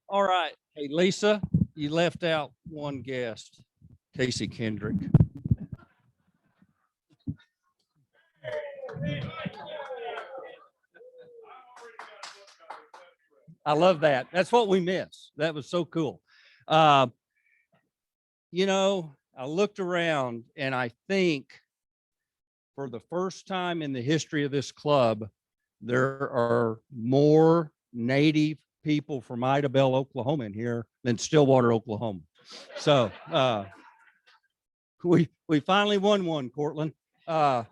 All right. Hey, Lisa, you left out one guest, Casey Kendrick. I love that. That's what we miss. That was so cool. Uh, I looked around and I think for the first time in the history of this club, there are more native people from Idabel, Oklahoma in here than Stillwater, Oklahoma. So we finally won one, Courtland. Courtland,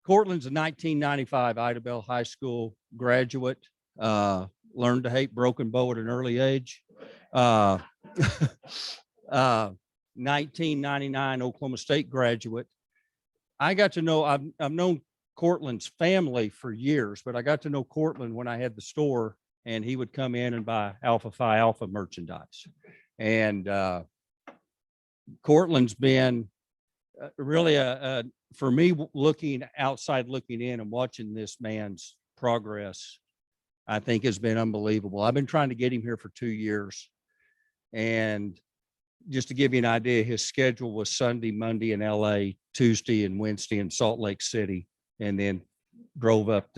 Courtland's a 1995 Idabel High School graduate. Learned to hate Broken Bow at an early age. 1999 Oklahoma State graduate. I got to know, I've known Courtland's family for years, but I got to know Courtland when I had the store, and he would come in and buy Alpha Phi Alpha merchandise. And Courtland's been really for me, looking outside, looking in and watching this man's progress, I think has been unbelievable. I've been trying to get him here for 2 years. And just to give you an idea, his schedule was Sunday, Monday in LA, Tuesday and Wednesday in Salt Lake City, and then drove up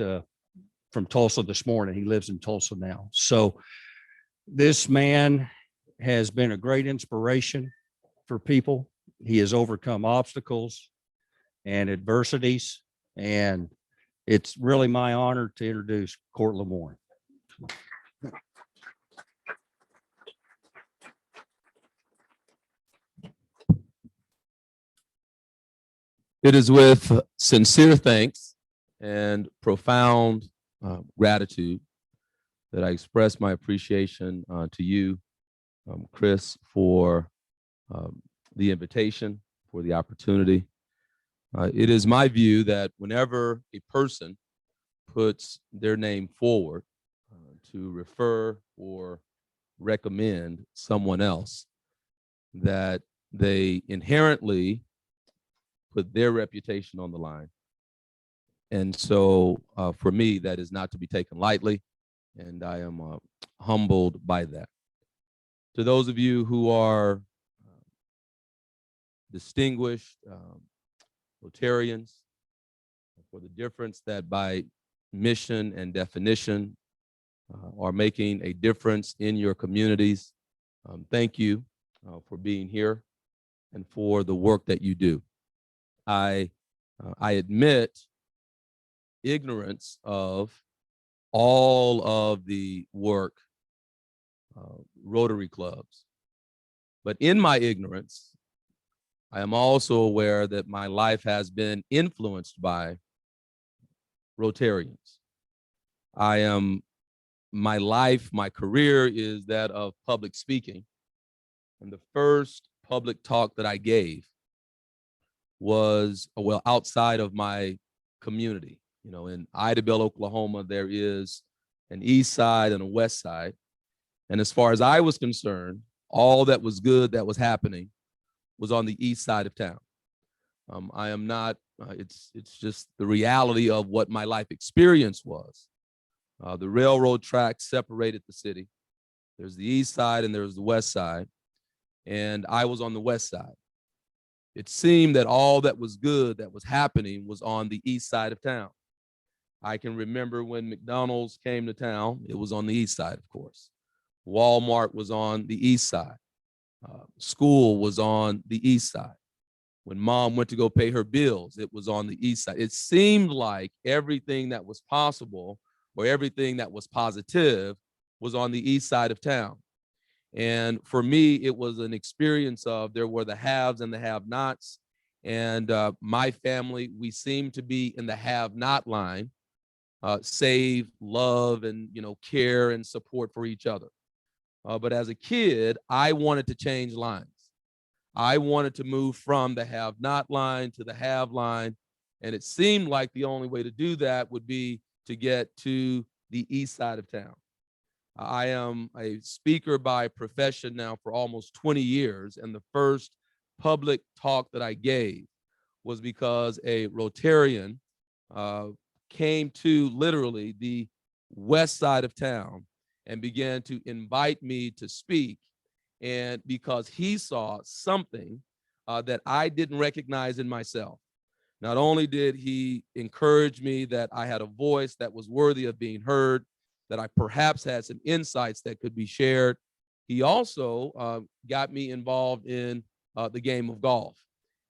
from Tulsa this morning. He lives in Tulsa now. So this man has been a great inspiration for people. He has overcome obstacles and adversities, and it's really my honor to introduce Courtland Warren. It is with sincere thanks and profound gratitude that I express my appreciation to you, Chris, for the invitation, for the opportunity. It is my view that whenever a person puts their name forward to refer or recommend someone else, that they inherently put their reputation on the line. And so for me, that is not to be taken lightly, and I am humbled by that. To those of you who are distinguished Rotarians, for the difference that by mission and definition are making a difference in your communities, thank you for being here and for the work that you do. I admit ignorance of all of the work Rotary clubs, but in my ignorance, I am also aware that my life has been influenced by Rotarians. My life, my career is that of public speaking, and the first public talk that I gave was, well, outside of my community. You know, in Idabel, Oklahoma, there is an east side and a west side. And as far as I was concerned, all that was good that was happening was on the east side of town. I am not, it's just the reality of what my life experience was. The railroad tracks separated the city. There's the east side and there's the west side. And I was on the west side. It seemed that all that was good that was happening was on the east side of town. I can remember when McDonald's came to town, it was on the east side, of course. Walmart was on the east side. School was on the east side. When mom went to go pay her bills, it was on the east side. It seemed like everything that was possible or everything that was positive was on the east side of town. And for me, it was an experience of there were the haves and the have-nots. And my family, we seemed to be in the have-not line, save, love, and care and support for each other. But as a kid, I wanted to change lines. I wanted to move from the have-not line to the have line. And it seemed like the only way to do that would be to get to the east side of town. I am a speaker by profession now for almost 20 years. And the first public talk that I gave was because a Rotarian came to literally the west side of town and began to invite me to speak. And because he saw something that I didn't recognize in myself. Not only did he encourage me that I had a voice that was worthy of being heard, that I perhaps had some insights that could be shared, he also got me involved in the game of golf.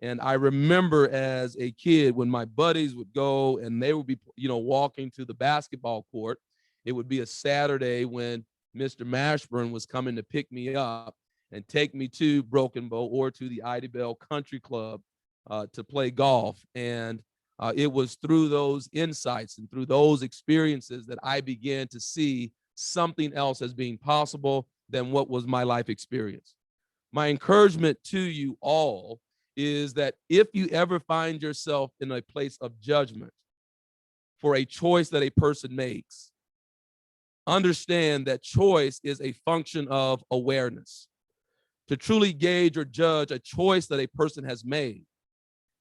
And I remember as a kid when my buddies would go and they would be, walking to the basketball court. It would be a Saturday when Mr. Mashburn was coming to pick me up and take me to Broken Bow or to the Ida Bell Country Club to play golf. And it was through those insights and through those experiences that I began to see something else as being possible than what was my life experience. My encouragement to you all is that if you ever find yourself in a place of judgment for a choice that a person makes, understand that choice is a function of awareness. To truly gauge or judge a choice that a person has made,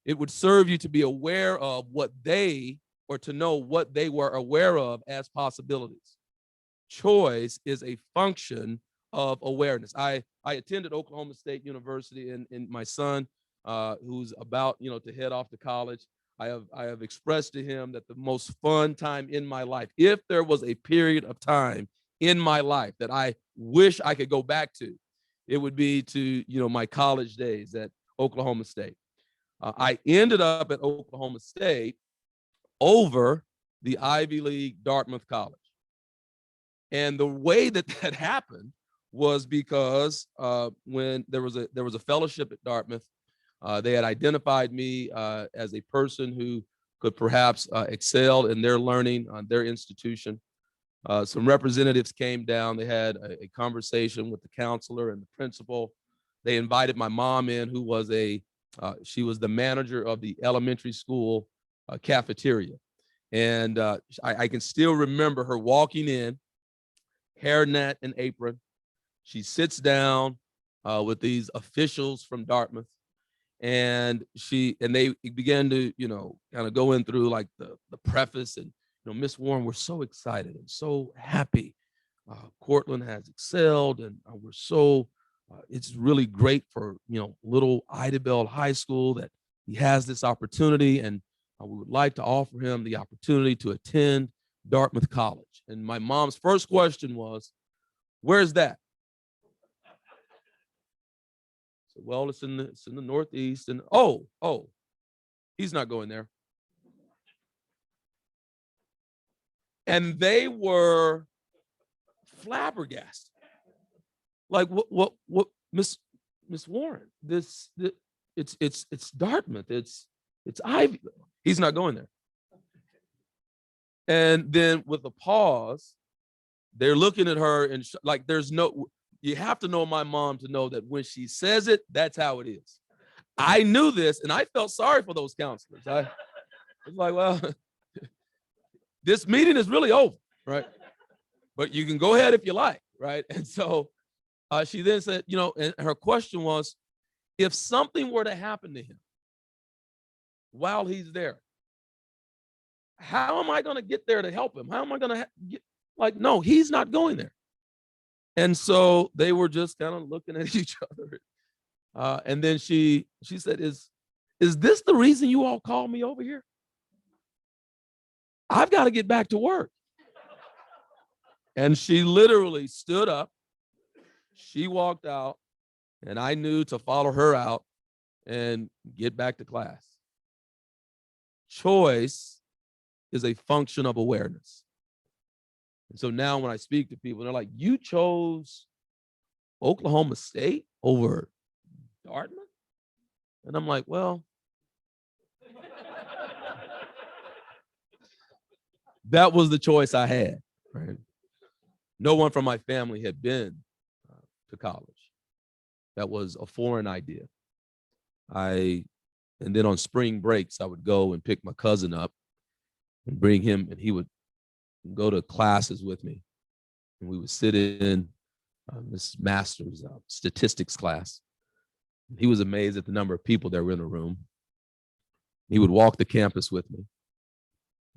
it would serve you to be aware of what they, or to know what they were aware of as possibilities. Choice is a function of awareness. I attended Oklahoma State University, and my son, who's about to head off to college, I have expressed to him that the most fun time in my life, if there was a period of time in my life that I wish I could go back to, it would be to my college days at Oklahoma State. I ended up at Oklahoma State over the Ivy League Dartmouth College. And the way that happened was because when there was a fellowship at Dartmouth, they had identified me as a person who could perhaps excel in their learning on their institution. Some representatives came down. They had a conversation with the counselor and the principal. They invited my mom in, who was she was the manager of the elementary school cafeteria. And I can still remember her walking in, hairnet and apron. She sits down with these officials from Dartmouth, and they began to kind of go in through like the preface, and Miss Warren, we're so excited and so happy. Courtland has excelled, and we're so it's really great for little Ida Bell High School that he has this opportunity, and we would like to offer him the opportunity to attend Dartmouth College. And my mom's first question was, "Where's that?" So, well, it's in the Northeast, and oh, he's not going there. And they were flabbergasted. Like, what, Miss Warren? It's Dartmouth. It's Ivy. He's not going there. And then with a pause, they're looking at her and like, you have to know my mom to know that when she says it, that's how it is. I knew this, and I felt sorry for those counselors. I was like, well, this meeting is really over, right? But you can go ahead if you like, right? And so she then said, and her question was, if something were to happen to him while he's there, how am I going to get there to help him? How am I going to get, no, he's not going there. And so they were just kind of looking at each other. And then she said, is this the reason you all called me over here? I've got to get back to work. And she literally stood up. She walked out, and I knew to follow her out and get back to class. Choice is a function of awareness. And so now when I speak to people, they're like, you chose Oklahoma State over Dartmouth? And I'm like, well, that was the choice I had, right? No one from my family had been to college. That was a foreign idea. And then on spring breaks, I would go and pick my cousin up and bring him, and he would go to classes with me. And we would sit in this master's statistics class. He was amazed at the number of people that were in the room. He would walk the campus with me.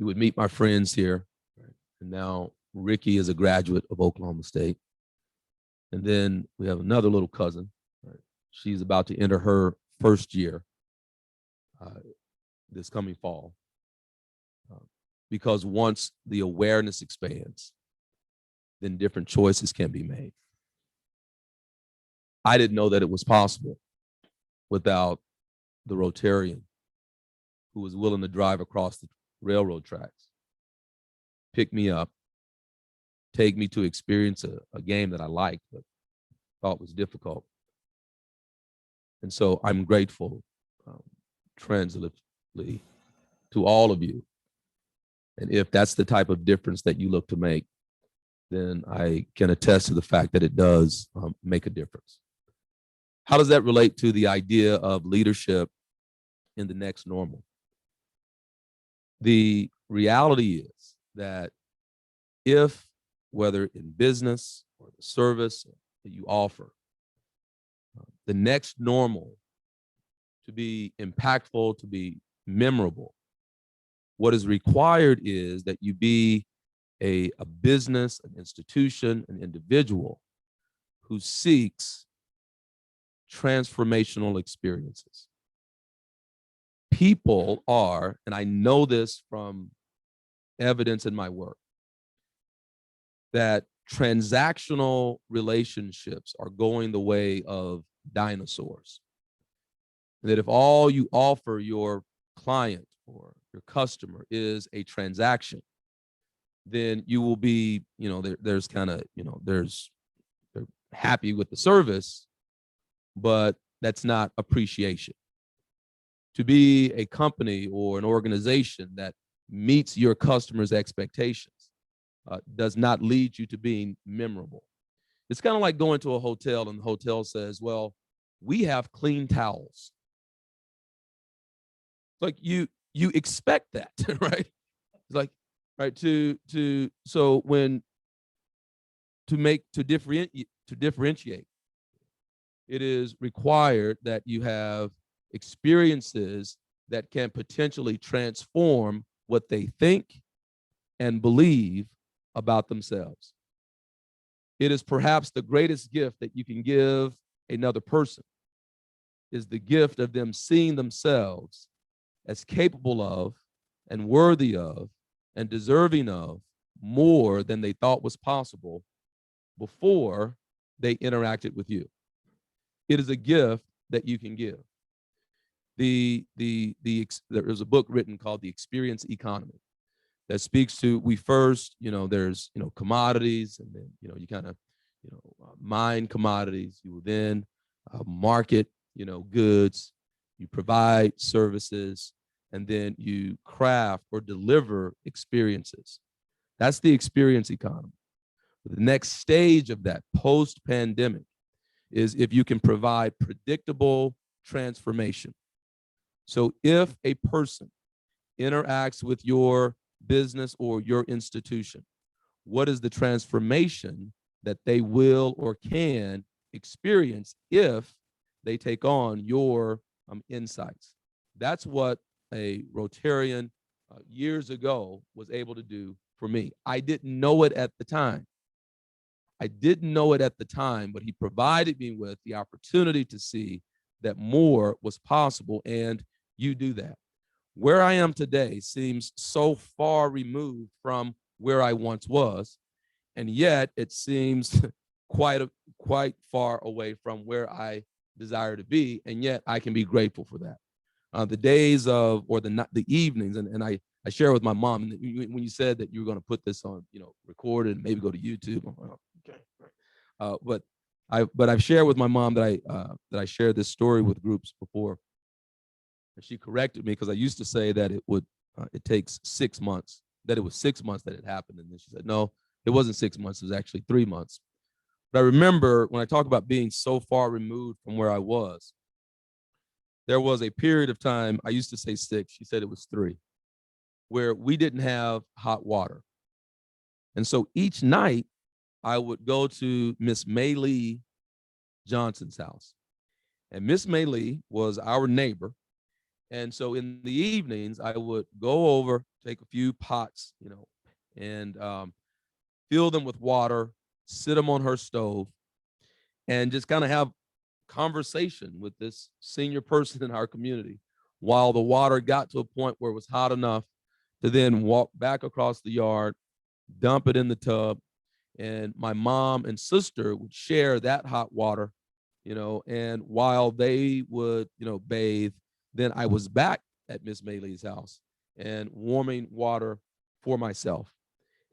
you would meet my friends here. Right? And now Ricky is a graduate of Oklahoma State. And then we have another little cousin. Right? She's about to enter her first year this coming fall. Because once the awareness expands, then different choices can be made. I didn't know that it was possible without the Rotarian who was willing to drive across the railroad tracks, pick me up, take me to experience a game that I liked but thought was difficult. And so I'm grateful transitively to all of you. And if that's the type of difference that you look to make, then I can attest to the fact that it does make a difference. How does that relate to the idea of leadership in the next normal? The reality is that if, whether in business or the service that you offer, the next normal to be impactful, to be memorable, what is required is that you be a business, an institution, an individual who seeks transformational experiences. People are, and I know this from evidence in my work, that transactional relationships are going the way of dinosaurs. And that if all you offer your client or your customer is a transaction, then you will be, there's kind of, they're happy with the service, but that's not appreciation. To be a company or an organization that meets your customers' expectations does not lead you to being memorable. It's kind of like going to a hotel and the hotel says, well, we have clean towels. Like you expect that, right? It's like, right, to differentiate, it is required that you have experiences that can potentially transform what they think and believe about themselves. It is perhaps the greatest gift that you can give another person is the gift of them seeing themselves as capable of and worthy of and deserving of more than they thought was possible before they interacted with you. It is a gift that you can give. There's a book written called The Experience Economy that speaks to, we first, there's, commodities, and then, you kind of, mine commodities. You will then market, goods, you provide services, and then you craft or deliver experiences. That's the experience economy. The next stage of that post-pandemic is if you can provide predictable transformation. So if a person interacts with your business or your institution, what is the transformation that they will or can experience if they take on your insights? That's what a Rotarian years ago was able to do for me. I didn't know it at the time. But he provided me with the opportunity to see that more was possible, and you do that. Where I am today seems so far removed from where I once was, and yet it seems quite far away from where I desire to be, and yet I can be grateful for that. The days of, or the evenings, and I share with my mom, and when you said that you were going to put this on, recorded and maybe go to YouTube, okay, but I've shared with my mom that I shared this story with groups before, and she corrected me because I used to say that it takes 6 months, that it was 6 months that it happened, and then she said no, it wasn't 6 months, it was actually 3 months. But I remember when I talk about being so far removed from where I was, there was a period of time, I used to say 6, she said it was 3, where we didn't have hot water. And so each night I would go to Miss May Lee Johnson's house. And Miss May Lee was our neighbor. And so in the evenings, I would go over take a few pots, and fill them with water, sit them on her stove, and just kind of have conversation with this senior person in our community while the water got to a point where it was hot enough to then walk back across the yard, dump it in the tub, and my mom and sister would share that hot water, and while they would, bathe, then I was back at Miss Maylee's house and warming water for myself.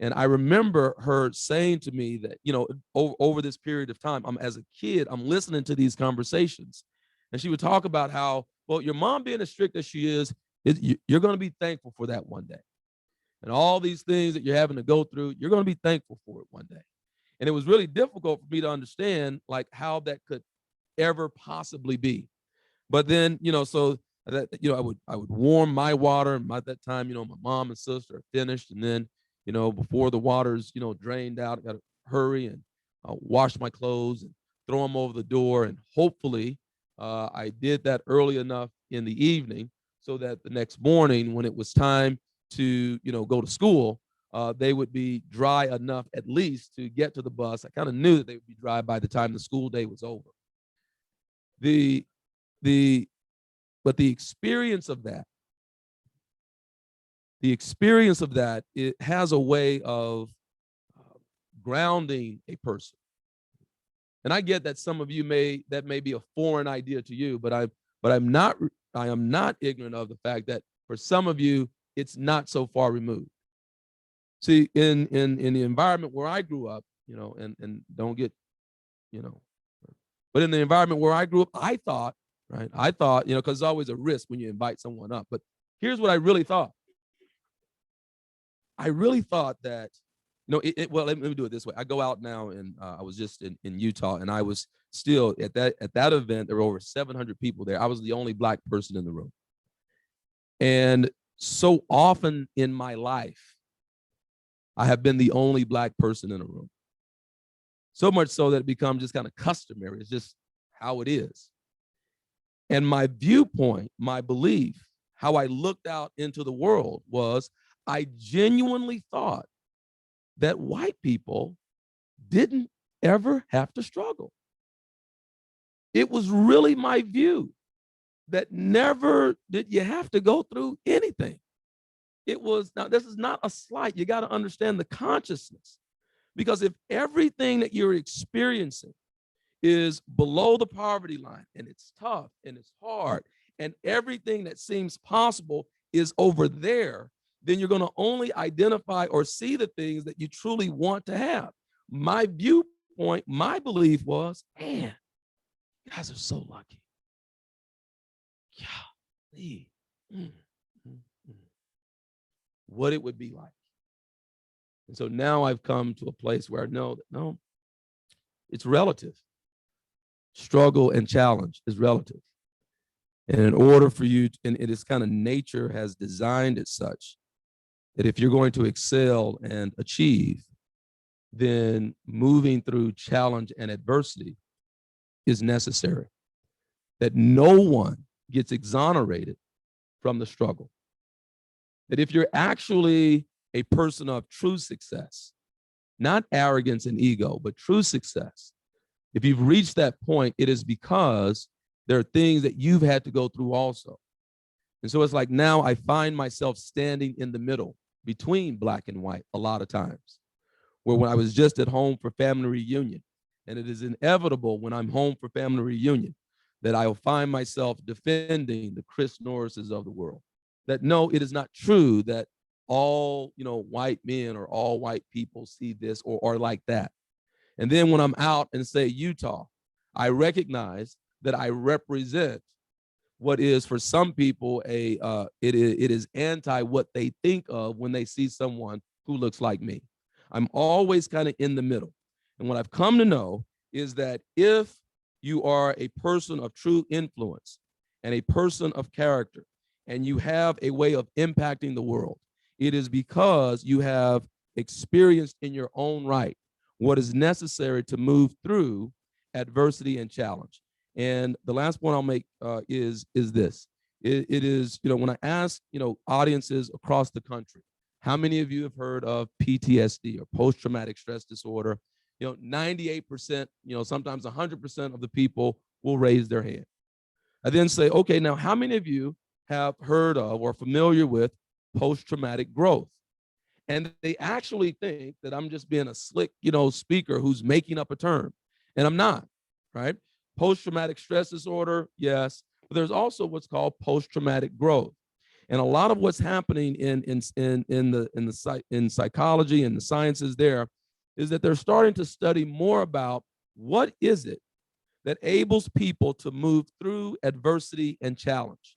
And I remember her saying to me that, over this period of time, as a kid, I'm listening to these conversations. And she would talk about how, well, your mom being as strict as she is you're going to be thankful for that one day. And all these things that you're having to go through, you're going to be thankful for it one day. And it was really difficult for me to understand, like, how that could ever possibly be. But then, so that, I would warm my water. And by that time, my mom and sister are finished. And then, before the water's, drained out, I got to hurry and wash my clothes and throw them over the door. And hopefully I did that early enough in the evening so that the next morning when it was time to, go to school, they would be dry enough at least to get to the bus. I kind of knew that they would be dry by the time the school day was over. But the experience of that, it has a way of grounding a person. And I get that some of you that may be a foreign idea to you, but I am not ignorant of the fact that for some of you, it's not so far removed. See, in the environment where I grew up, and don't get, but in the environment where I grew up, I thought, because there's always a risk when you invite someone up. But here's what I really thought. I really thought that, well, let me do it this way. I go out now, and I was just in Utah, and I was still at that event. There were over 700 people there. I was the only Black person in the room. And so often in my life, I have been the only Black person in a room. So much so that it becomes just kind of customary. It's just how it is. And my viewpoint, my belief, how I looked out into the world was I genuinely thought that white people didn't ever have to struggle. It was really my view that never did you have to go through anything. It was, now this is not a slight, you got to understand the consciousness, because if everything that you're experiencing is below the poverty line and it's tough and it's hard and everything that seems possible is over there, then you're going to only identify or see the things that you truly want to have. My viewpoint, my belief was, man, you guys are so lucky. Golly. What it would be like. And so now I've come to a place where I know that no, it's relative. Struggle and challenge is relative. And in order for you, and it is kind of nature has designed it such that if you're going to excel and achieve, then moving through challenge and adversity is necessary. That no one gets exonerated from the struggle. That if you're actually a person of true success, not arrogance and ego, but true success, if you've reached that point, it is because there are things that you've had to go through also. And so it's like now I find myself standing in the middle between Black and white a lot of times, where when I was just at home for family reunion, and it is inevitable when I'm home for family reunion that I will find myself defending the Chris Norrises of the world. That no, it is not true that all white men or all white people see this or like that. And then when I'm out in, say, Utah, I recognize that I represent what is for some people it is anti what they think of when they see someone who looks like me. I'm always kind of in the middle. And what I've come to know is that if you are a person of true influence and a person of character, and you have a way of impacting the world, it is because you have experienced in your own right what is necessary to move through adversity and challenge. And the last point I'll make is this. It is, when I ask, audiences across the country, how many of you have heard of PTSD or post-traumatic stress disorder? 98%, sometimes 100% of the people will raise their hand. I then say, okay, now how many of you have heard of or familiar with post-traumatic growth? And they actually think that I'm just being a slick, speaker who's making up a term. And I'm not, right? Post-traumatic stress disorder, yes. But there's also what's called post-traumatic growth. And a lot of what's happening in psychology and the sciences there is that they're starting to study more about what is it that enables people to move through adversity and challenge.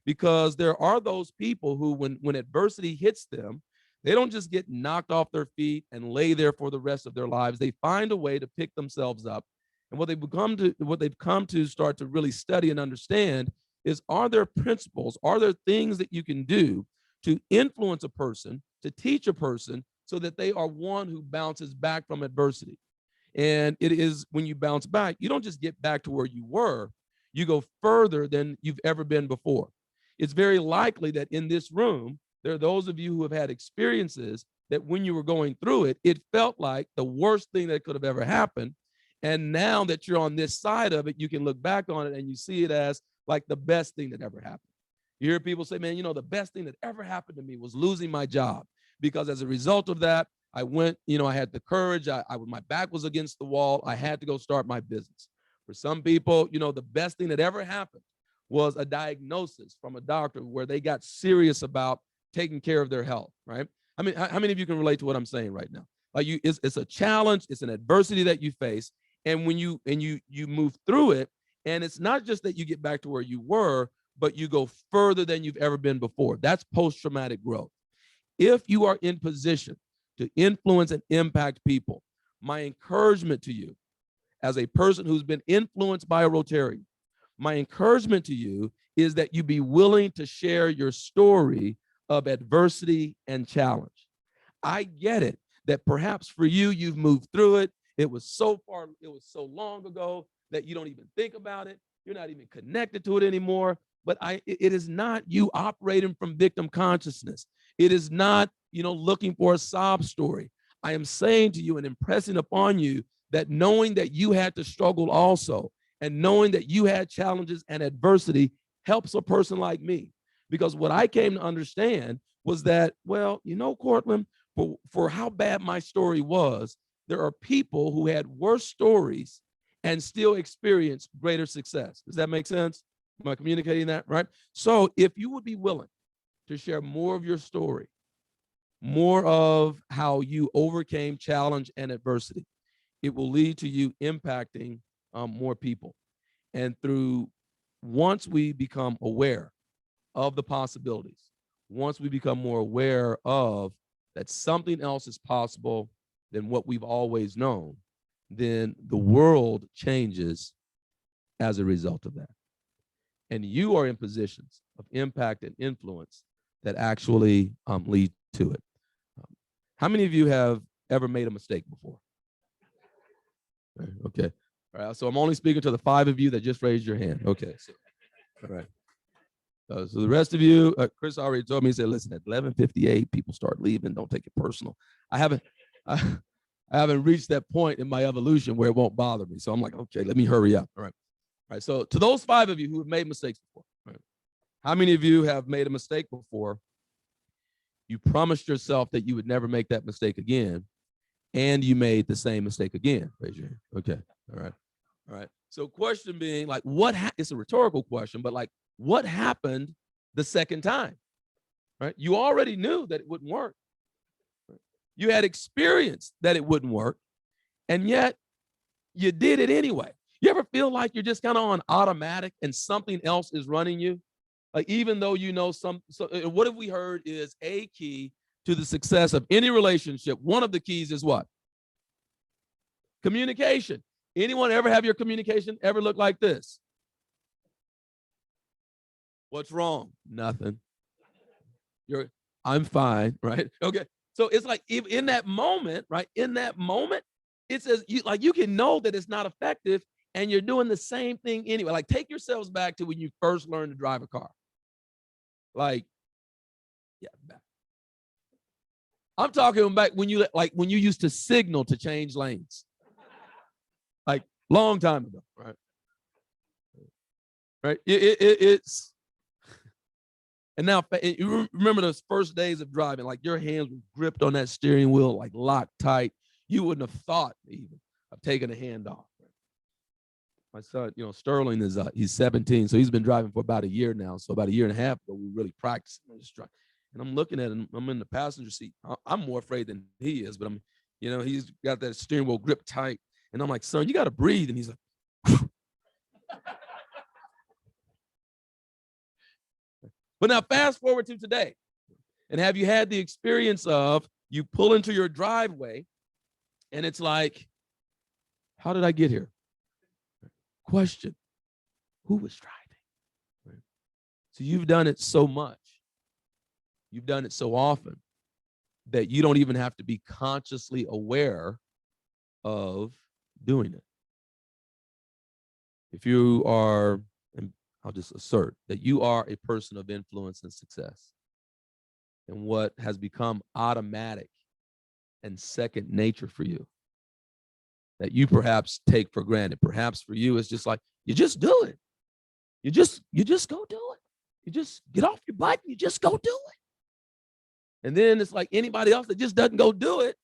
Because there are those people who, when adversity hits them, they don't just get knocked off their feet and lay there for the rest of their lives. They find a way to pick themselves up. And what they've come to start to really study and understand is, are there principles, are there things that you can do to influence a person, to teach a person so that they are one who bounces back from adversity? And it is when you bounce back, you don't just get back to where you were, you go further than you've ever been before. It's very likely that in this room, there are those of you who have had experiences that when you were going through it, it felt like the worst thing that could have ever happened. And now that you're on this side of it, you can look back on it and you see it as like the best thing that ever happened. You hear people say, man, the best thing that ever happened to me was losing my job, because as a result of that, I went, I had the courage. My back was against the wall. I had to go start my business. For some people, the best thing that ever happened was a diagnosis from a doctor where they got serious about taking care of their health, right? I mean, how many of you can relate to what I'm saying right now? Like it's a challenge, it's an adversity that you face, and when you move through it, and it's not just that you get back to where you were, but you go further than you've ever been before. That's post-traumatic growth. If you are in position to influence and impact people, my encouragement to you, as a person who's been influenced by a Rotarian, my encouragement to you is that you be willing to share your story of adversity and challenge. I get it that perhaps for you, you've moved through it. It was so long ago that you don't even think about it. You're not even connected to it anymore. But it is not you operating from victim consciousness. It is not, looking for a sob story. I am saying to you and impressing upon you that knowing that you had to struggle also, and knowing that you had challenges and adversity helps a person like me. Because what I came to understand was that, well, Courtland, for how bad my story was, there are people who had worse stories and still experience greater success. Does that make sense? Am I communicating that right? So if you would be willing to share more of your story, more of how you overcame challenge and adversity, it will lead to you impacting more people. And once we become aware of the possibilities, once we become more aware of that something else is possible than what we've always known, then the world changes as a result of that. And you are in positions of impact and influence that actually lead to it. How many of you have ever made a mistake before? Okay. All right. So I'm only speaking to the 5 of you that just raised your hand. Okay. So, all right. So the rest of you, Chris already told me, he said, listen, at 11:58, people start leaving. Don't take it personal. I haven't reached that point in my evolution where it won't bother me. So I'm like, okay, let me hurry up. All right. All right. So to those 5 of you who have made mistakes before, right, how many of you have made a mistake before? You promised yourself that you would never make that mistake again, and you made the same mistake again. Raise your hand. Okay. All right. All right. So question being like, it's a rhetorical question, but like, what happened the second time? Right? You already knew that it wouldn't work. Right? You had experienced that it wouldn't work, and yet you did it anyway. You ever feel like you're just kind of on automatic and something else is running you? Like, even though what have we heard is a key to the success of any relationship? One of the keys is what? Communication. Anyone ever have your communication ever look like this? What's wrong? Nothing. I'm fine, right? Okay. So it's like in that moment, right? In that moment, it says you can know that it's not effective, and you're doing the same thing anyway. Like, take yourselves back to when you first learned to drive a car. Like, yeah, I'm talking back when you used to signal to change lanes, like long time ago, right? Right. It's and now you remember those first days of driving, like your hands were gripped on that steering wheel, like locked tight. You wouldn't have thought even of taking a hand off. My son, Sterling is he's 17, so he's been driving for about a year now. So about a year and a half ago, we really practiced. And I'm looking at him. I'm in the passenger seat. I'm more afraid than he is, but he's got that steering wheel gripped tight. And I'm like, son, you got to breathe. And he's like, but now fast forward to today. And have you had the experience of you pull into your driveway and it's like, how did I get here? Question, who was driving? Right. So you've done it so much. You've done it so often that you don't even have to be consciously aware of doing it. If you are, and I'll just assert that you are a person of influence and success, and what has become automatic and second nature for you, that you perhaps take for granted. Perhaps for you, it's just like, you just do it. You just go do it. You just get off your bike and you just go do it. And then it's like anybody else that just doesn't go do it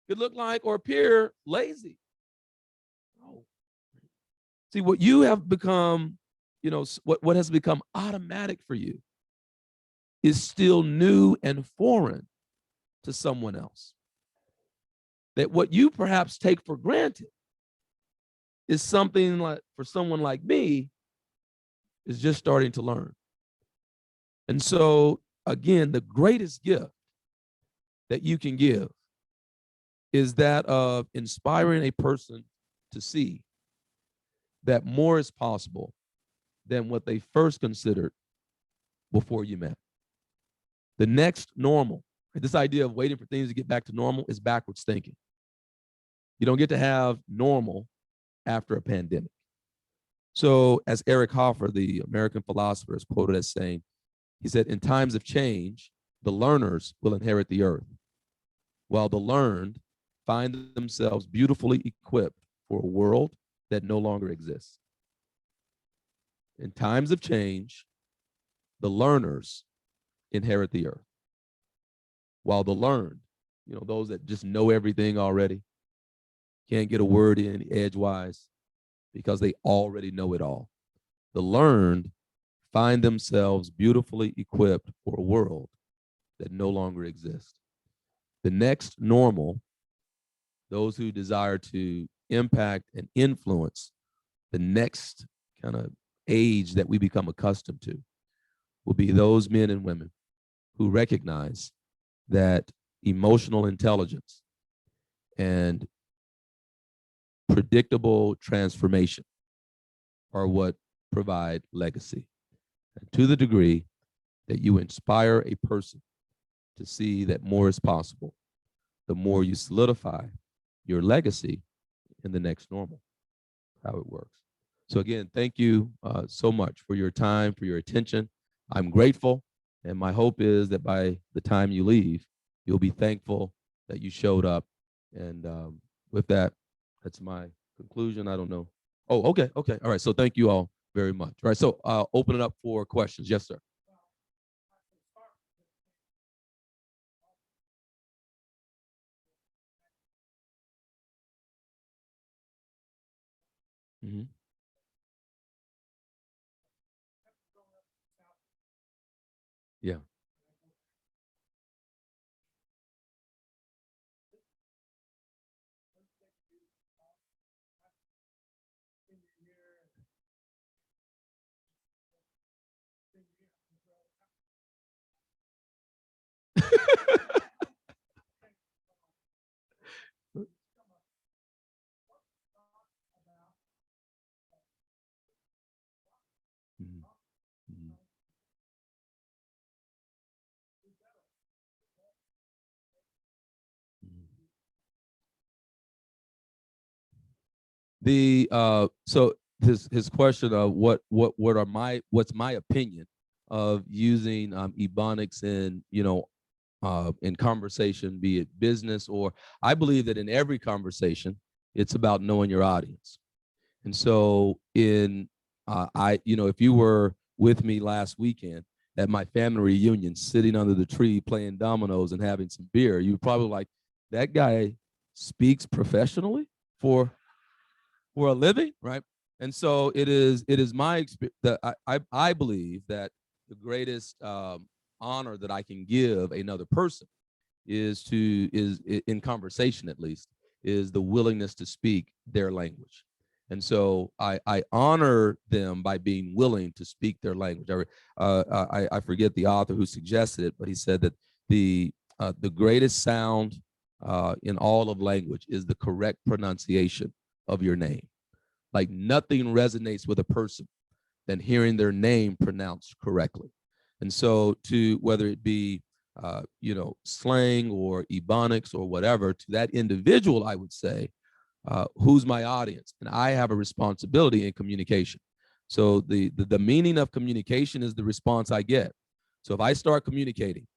could look like or appear lazy. Oh. See, what you have become, what has become automatic for you is still new and foreign to someone else. That what you perhaps take for granted is something like, for someone like me, is just starting to learn. And so, again, the greatest gift that you can give is that of inspiring a person to see that more is possible than what they first considered before you met. The next normal, this idea of waiting for things to get back to normal, is backwards thinking. You don't get to have normal after a pandemic. So as Eric Hoffer, the American philosopher, is quoted as saying, he said, in times of change, the learners will inherit the earth, while the learned find themselves beautifully equipped for a world that no longer exists. In times of change, the learners inherit the earth, while the learned, those that just know everything already, can't get a word in edgewise because they already know it all. The learned find themselves beautifully equipped for a world that no longer exists. The next normal, those who desire to impact and influence the next kind of age that we become accustomed to, will be those men and women who recognize that emotional intelligence and predictable transformation are what provide legacy. And to the degree that you inspire a person to see that more is possible, the more you solidify your legacy in the next normal. How it works. So again, thank you so much for your time, for your attention. I'm grateful, and my hope is that by the time you leave, you'll be thankful that you showed up. And with that, that's my conclusion. I don't know. Oh, okay. All right. So thank you all very much. All right. So open it up for questions. Yes, sir. Mm-hmm. Yeah. Mhm, mhm. Mhm. The so his question of what's my opinion of using ebonics in conversation, be it business or I believe that in every conversation, it's about knowing your audience. And so if you were with me last weekend at my family reunion, sitting under the tree, playing dominoes and having some beer, you probably like, that guy speaks professionally for a living, right? And so it is my experience that I believe that the greatest honor that I can give another person is in conversation, at least, is the willingness to speak their language. And so I honor them by being willing to speak their language. I forget the author who suggested it, but he said that the greatest sound in all of language is the correct pronunciation of your name. Like nothing resonates with a person than hearing their name pronounced correctly. And so whether it be slang or ebonics or whatever, to that individual, I would say, who's my audience? And I have a responsibility in communication. So the meaning of communication is the response I get. So if I start communicating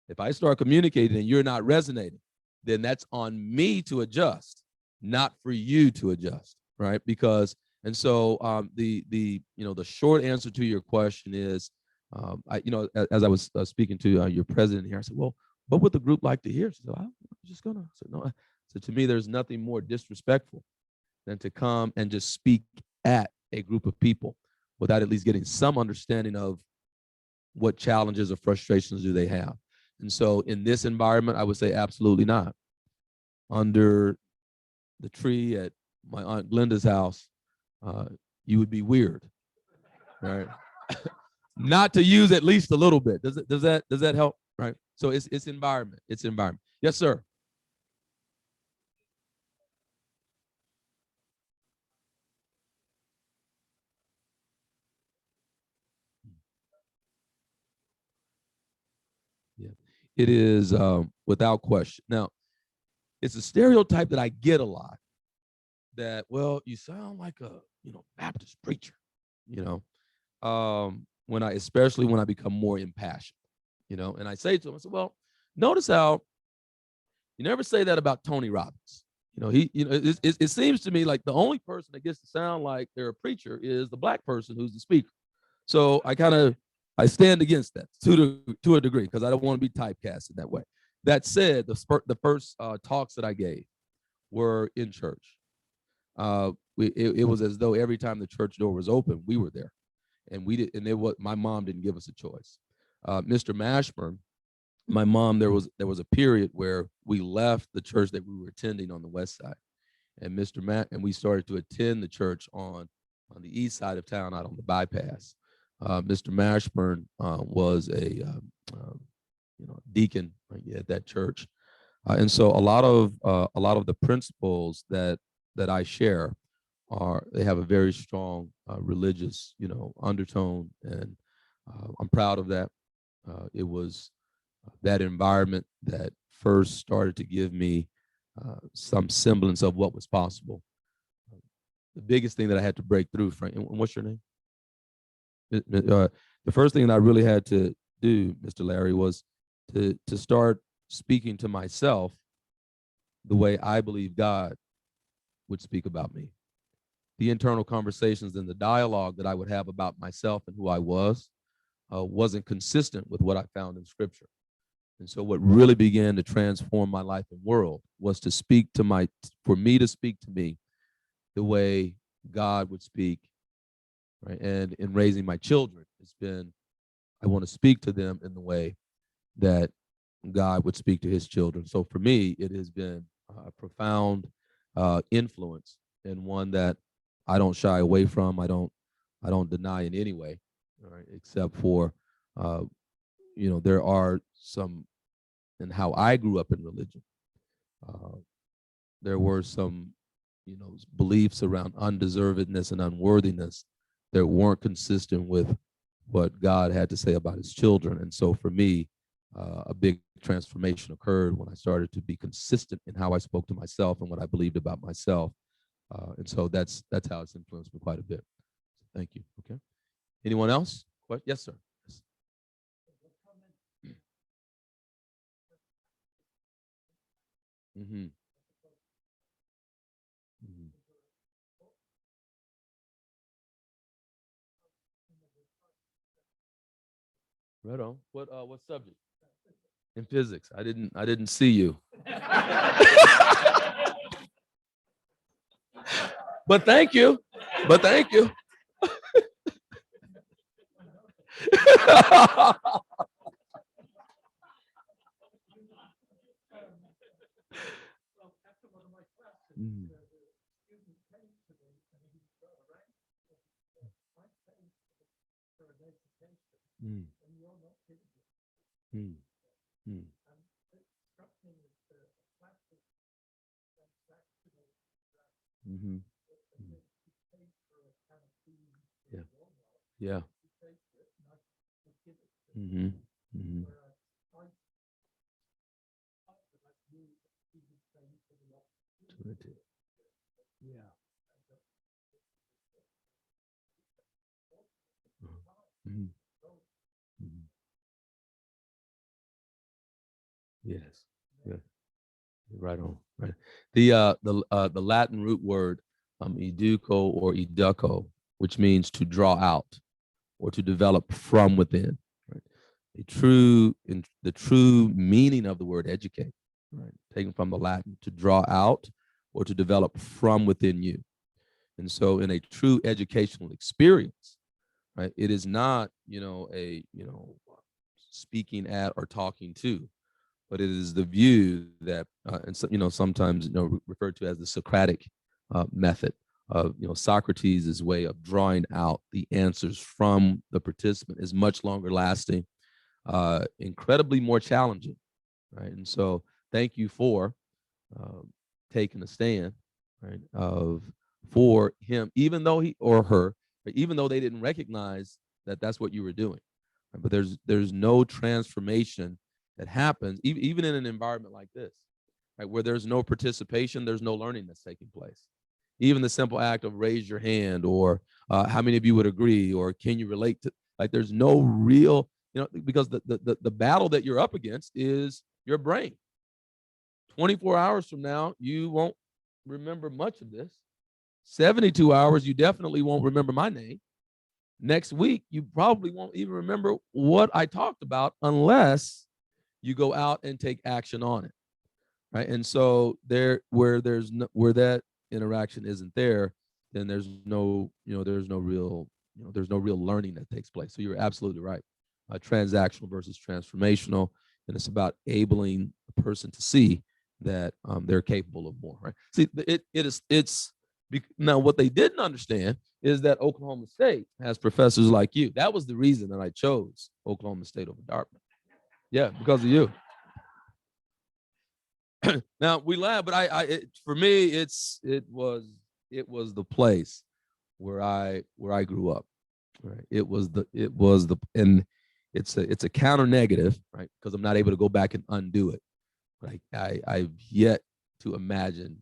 and you're not resonating, then that's on me to adjust, not for you to adjust, right? Because, and so the short answer to your question is, as I was speaking to your president here, I said, well, what would the group like to hear? She said, I'm just gonna. I said, no. So to me, there's nothing more disrespectful than to come and just speak at a group of people without at least getting some understanding of what challenges or frustrations do they have. And so in this environment, I would say absolutely not. Under the tree at my Aunt Glenda's house, you would be weird, right? Not to use at least a little bit. Does that help? Right. So it's environment. It's environment. Yes, sir. Yeah, it is without question. Now, it's a stereotype that I get a lot. That, well, you sound like a Baptist preacher. Especially when I become more impassioned. And I say to him, I said, well, notice how you never say that about Tony Robbins. It seems to me like the only person that gets to sound like they're a preacher is the black person who's the speaker. So I stand against that to a degree because I don't want to be typecasted that way. That said, the first talks that I gave were in church. It was as though every time the church door was open, we were there, and we did. And my mom didn't give us a choice. Mr. Mashburn, my mom, there was a period where we left the church that we were attending on the west side, and and we started to attend the church on the east side of town, out on the bypass. Mr. Mashburn was a deacon at that church, and so a lot of the principles that I share they have a very strong religious undertone, and I'm proud of that. It was that environment that first started to give me some semblance of what was possible. The biggest thing that I had to break through, Frank, and what's your name? The first thing that I really had to do, Mr. Larry, was to start speaking to myself the way I believe God would speak about me. The internal conversations and the dialogue that I would have about myself and who I wasn't consistent with what I found in Scripture. And so what really began to transform my life and world was for me to speak to me the way God would speak, right? And in raising my children, I want to speak to them in the way that God would speak to his children. So for me, it has been a profound influence, and one that I don't shy away from. I don't deny in any way, all right, except for, there are some, and how I grew up in religion, there were some, beliefs around undeservedness and unworthiness that weren't consistent with what God had to say about his children. And so for me, a big transformation occurred when I started to be consistent in how I spoke to myself and what I believed about myself. And so that's how it's influenced me quite a bit. Thank you. Okay. Anyone else? What? Yes, sir. Mm-hmm. Mm-hmm. Right on. What subject? In physics. I didn't see you. But thank you. But thank you. Mm. Mm. Mm. Mm. Mhm. Mhm. Yeah. Yeah. Mhm. Mhm. Opportunity. Yeah. Mhm. Mhm. Yes. Yeah. Right on. Right. The Latin root word educo or educo, which means to draw out or to develop from within. Right. The true meaning of the word educate, right, taken from the Latin, to draw out or to develop from within you. And so, in a true educational experience, right, it is not speaking at or talking to, but it is the view that and so, sometimes referred to as the Socratic method of Socrates' way of drawing out the answers from the participant is much longer lasting, incredibly more challenging, right? And so thank you for uh, taking a stand, right, of for him, even though he or her, even though they didn't recognize that that's what you were doing. Right? But there's no transformation that happens, even in an environment like this, right, where there's no participation, there's no learning that's taking place. Even the simple act of raise your hand, or how many of you would agree, or can you relate to, like, there's no real, because the battle that you're up against is your brain. 24 hours from now, you won't remember much of this. 72 hours, you definitely won't remember my name. Next week, you probably won't even remember what I talked about unless you go out and take action on it. Right. And so where that interaction isn't there, then there's no real learning that takes place. So you're absolutely right. Transactional versus transformational. And it's about enabling a person to see that they're capable of more. Right. See, it's now what they didn't understand is that Oklahoma State has professors like you. That was the reason that I chose Oklahoma State over Dartmouth. Yeah, because of you. Now we laugh, but for me, it was the place where I grew up. Right. And it's a counter negative, right? Because I'm not able to go back and undo it. Like I've yet to imagine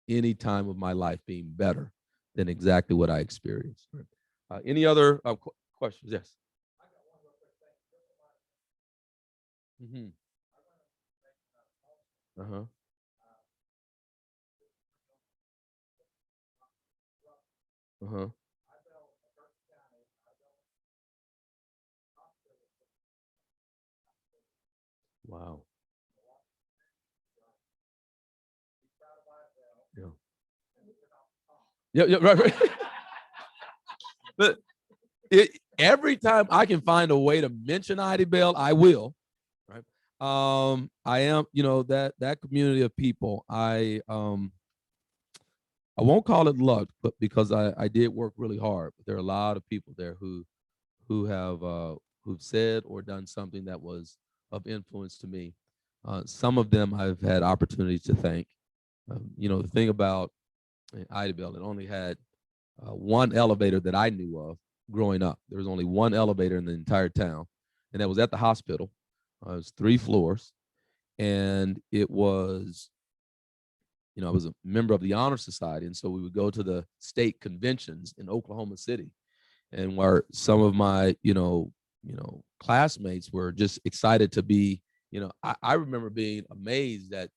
any time of my life being better than exactly what I experienced. Right? Any other questions? Yes. Mm-hmm. Uh-huh. Uh-huh. Wow. Yeah. Yeah. Yeah. Right. Right. But every time I can find a way to mention Ida Bell, I will. Right. I am, that community of people. I won't call it luck, but because I did work really hard. But there are a lot of people there who have who've said or done something that was of influence to me. Some of them I've had opportunities to thank. The thing about Ida Bell, it only had one elevator that I knew of growing up. There was only one elevator in the entire town, and that was at the hospital. It was 3 floors, and I was a member of the Honor Society, and so we would go to the state conventions in Oklahoma City, and where some of my classmates were just excited to be. I remember being amazed that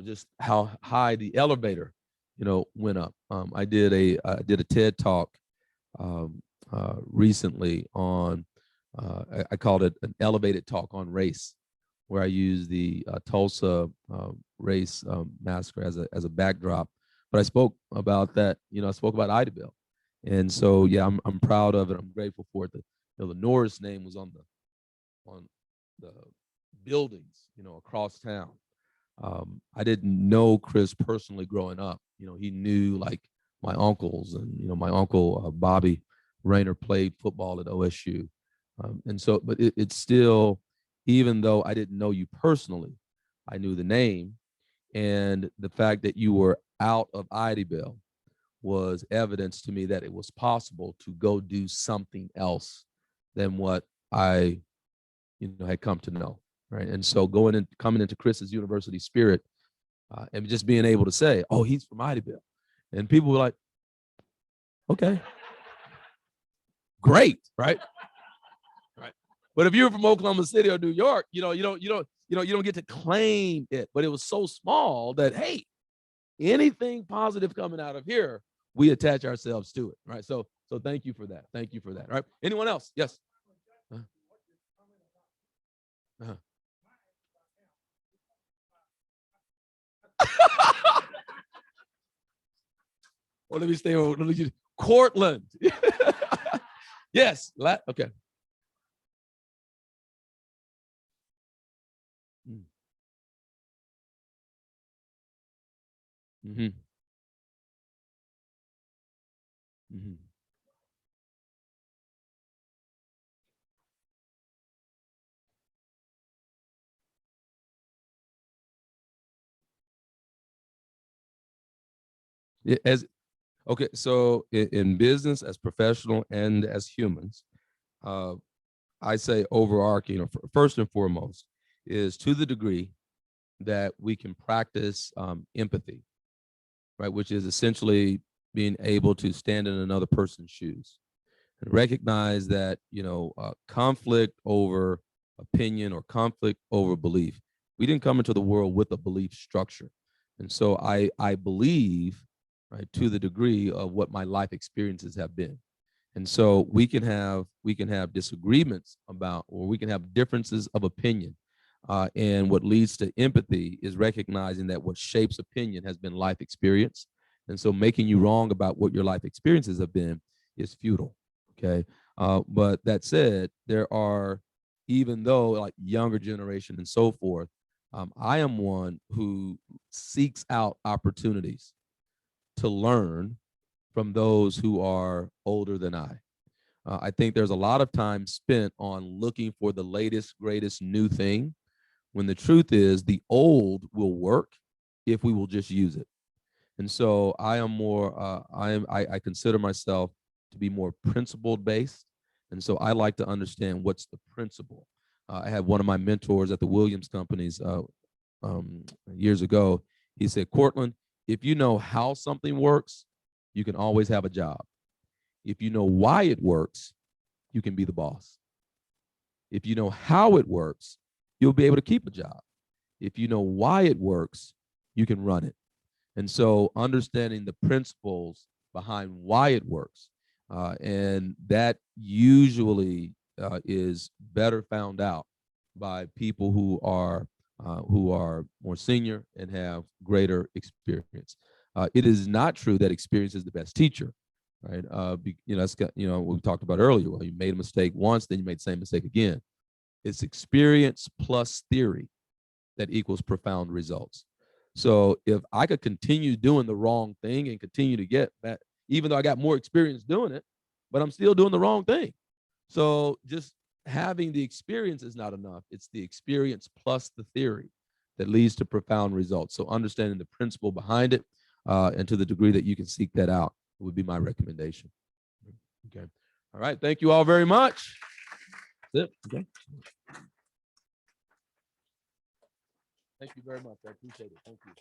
just how high the elevator, went up. I did a TED talk recently on, I called it an elevated talk on race, where I used the Tulsa race massacre as a backdrop. But I spoke about that, I spoke about Idabel. And so, yeah, I'm proud of it. I'm grateful for it. The Norris name was on the buildings, across town. I didn't know Chris personally growing up. He knew like my uncles, and my uncle Bobby Rayner played football at OSU, and so. But it's still, even though I didn't know you personally, I knew the name, and the fact that you were out of Idabel was evidence to me that it was possible to go do something else than what I, had come to know. Right. And so coming into Chris's university spirit, and just being able to say, oh, he's from Idabel. And people were like, okay, great. Right. Right. But if you're from Oklahoma City or New York, you don't get to claim it. But it was so small that, hey, anything positive coming out of here, we attach ourselves to it. Right. So thank you for that. Thank you for that. All right. Anyone else? Yes. Well, let me stay on. Let me Courtland. Yes. Okay. Mm-hmm. Mm-hmm. As okay, so in business, as professional and as humans, uh, I say overarching, or first and foremost, is to the degree that we can practice empathy, right, which is essentially being able to stand in another person's shoes and recognize that conflict over opinion or conflict over belief. We didn't come into the world with a belief structure, and so I believe, right, to the degree of what my life experiences have been. And so we can have disagreements about, or we can have differences of opinion. And what leads to empathy is recognizing that what shapes opinion has been life experience. And so making you wrong about what your life experiences have been is futile. Okay. But that said, there are, even though like younger generation and so forth, I am one who seeks out opportunities to learn from those who are older than I. I think there's a lot of time spent on looking for the latest, greatest new thing, when the truth is the old will work if we will just use it. And so I am more, I consider myself to be more principled based. And so I like to understand what's the principle. I had one of my mentors at the Williams companies years ago. He said, Courtland, if you know how something works, you can always have a job. If you know why it works, you can be the boss. If you know how it works, you'll be able to keep a job. If you know why it works, you can run it. And so understanding the principles behind why it works, and that usually is better found out by people who are more senior and have greater experience. It is not true that experience is the best teacher, right? That's what we talked about earlier. Well, you made a mistake once, then you made the same mistake again. It's experience plus theory that equals profound results. So if I could continue doing the wrong thing and continue to get that, even though I got more experience doing it, but I'm still doing the wrong thing. So just having the experience is not enough. It's the experience plus the theory that leads to profound results. So understanding the principle behind it, and to the degree that you can seek that out, would be my recommendation. Okay. All right. Thank you all very much. That's it. Okay. Thank you very much. I appreciate it. Thank you.